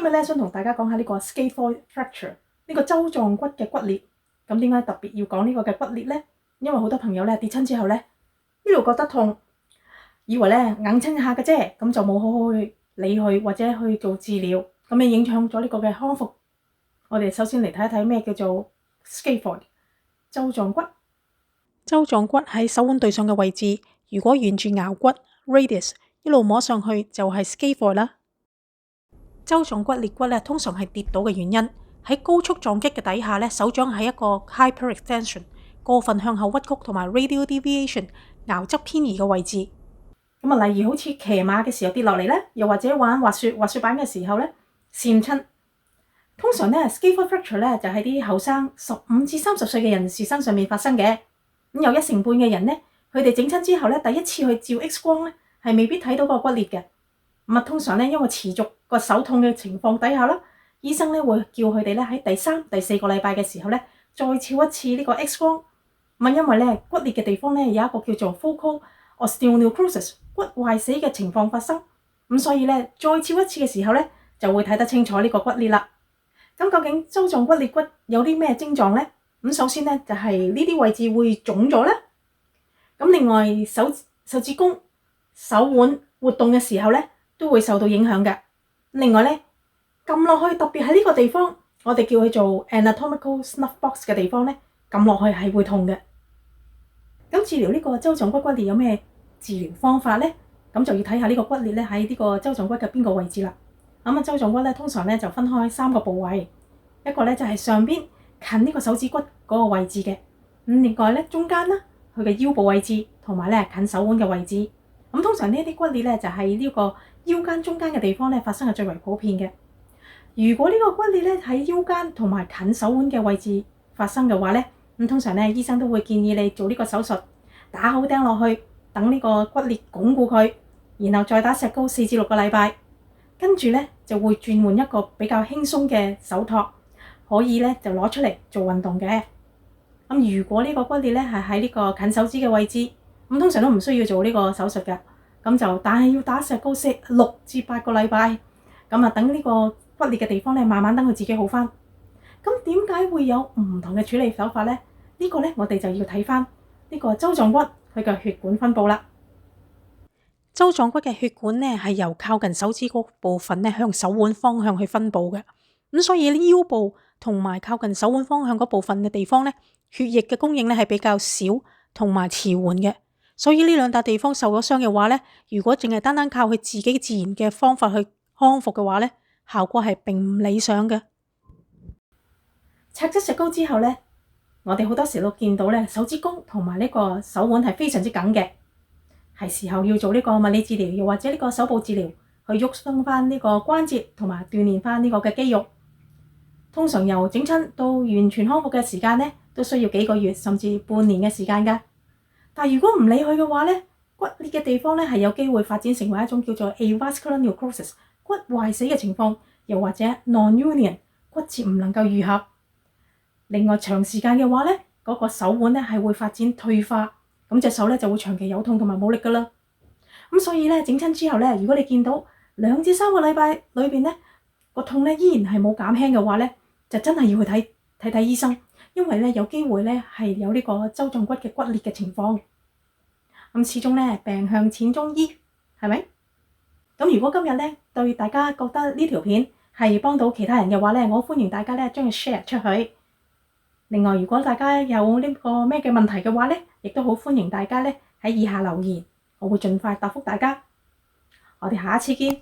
今日咧想同大家講下呢個 scaphoid fracture 呢個舟狀骨嘅骨裂。咁點解特別要講呢個嘅骨裂呢？因為好多朋友咧跌親之後咧呢度覺得痛，以為咧硬親下嘅啫，咁就冇好好去理佢或者去做治療，咁樣影響咗呢個嘅康復。我哋首先嚟睇一睇咩叫做 scaphoid 舟狀骨。舟狀骨喺手腕對上嘅位置，如果沿住橈骨 radius 一路摸上去就係 scaphoid 啦。舟狀骨裂骨咧通常係跌倒嘅原因，喺高速撞擊嘅底下咧，手掌係一個 hyperextension 過分向後屈曲同埋 radial deviation 橈側偏移嘅位置。咁啊，例如好似騎馬嘅時候跌落嚟咧，又或者玩滑雪板嘅時候咧跣親。通常咧 scaphoid fracture 咧就喺啲後生15至30歲嘅人士身上面發生嘅。咁有1成半嘅人咧，佢哋整親之後咧，第一次去照 X 光咧係未必睇到個骨裂嘅。咁啊，通常咧因為持續個手痛嘅情況底下啦，醫生咧會叫佢哋咧喺第3、第4個禮拜嘅時候咧再照一次呢個 X 光。咁啊，因為咧骨裂嘅地方咧有一個叫做 focal osteonecrosis 骨壞死嘅情況發生，咁所以咧再照一次嘅時候咧就會睇得清楚呢個骨裂啦。咁究竟舟狀骨裂骨有啲咩症狀咧？咁首先咧就係呢啲位置會腫咗啦。咁另外手指公、手腕活動嘅時候咧都會受到影響嘅。另外咧撳落去，特別喺呢個地方，我哋叫佢做 anatomical snuff box 嘅地方咧，撳落去係會痛嘅。咁治療呢個舟狀骨骨裂有咩治療方法咧？咁就要睇下呢個骨裂咧喺呢個舟狀骨嘅邊個位置啦。咁啊，舟狀骨咧通常咧就分開3個部位，一個咧就係上邊近呢個手指骨嗰個位置嘅，咁另外咧中間啦，佢嘅腰部位置同埋咧近手腕嘅位置。咁通常呢啲骨裂咧就係呢個腰間中間嘅地方咧發生係最為普遍嘅。如果呢個骨裂咧喺腰間同埋近手腕嘅位置發生嘅話咧，咁通常咧醫生都會建議你做呢個手術，打好釘落去，等呢個骨裂鞏固佢，然後再打石膏4至6個禮拜。跟住咧就會轉換一個比較輕鬆嘅手托，可以咧就攞出嚟做運動嘅。咁如果呢個骨裂咧係喺呢個近手指嘅位置，咁通常都唔需要做呢個手術嘅。咁但係要打石膏6至8個禮拜，咁啊等呢個骨裂嘅地方咧慢慢等佢自己好返。咁點解會有唔同嘅處理手法咧？呢個咧我哋就要睇返呢個舟狀骨佢嘅血管分佈啦。舟狀骨嘅血管咧係由靠近手指嗰部分咧向手腕方向去分佈嘅，咁所以腰部同埋靠近手腕方向嗰部分嘅地方咧，血液嘅供應咧係比較少同埋遲緩嘅，所以呢兩笪地方受咗傷嘅話咧，如果淨係單單靠佢自己自然嘅方法去康復嘅話咧，效果係並唔理想嘅。拆咗石膏之後咧，我哋好多時都見到咧手指公同埋呢個手腕係非常之緊嘅。係時候要做呢個物理治療，又或者呢個手部治療，去喐鬆翻呢個關節同埋鍛鍊翻呢個嘅肌肉。通常由整親到完全康復嘅時間咧，都需要幾個月甚至半年嘅時間㗎。但如果唔理佢嘅話咧，骨裂嘅地方咧係有機會發展成為一種叫做 avascular necrosis 骨壞死嘅情況，又或者 non-union 骨折唔能夠愈合。另外長時間嘅話咧，嗰個手腕咧係會發展退化。咁隻手咧就會長期有痛同埋冇力㗎啦。咁所以咧整親之後咧，如果你見到2至3個禮拜裏邊咧個痛咧依然係冇減輕嘅話咧，就真係要去睇醫生，因為咧有機會咧係有呢個舟狀骨嘅骨裂嘅情況。咁始終咧病向淺中醫，係咪？咁如果今日咧對大家覺得呢條片係幫到其他人嘅話咧，我歡迎大家咧將佢 share 出去。另外，如果大家有呢個咩嘅問題嘅話咧，亦都好歡迎大家咧喺以下留言，我會盡快答覆大家。我哋下一次見。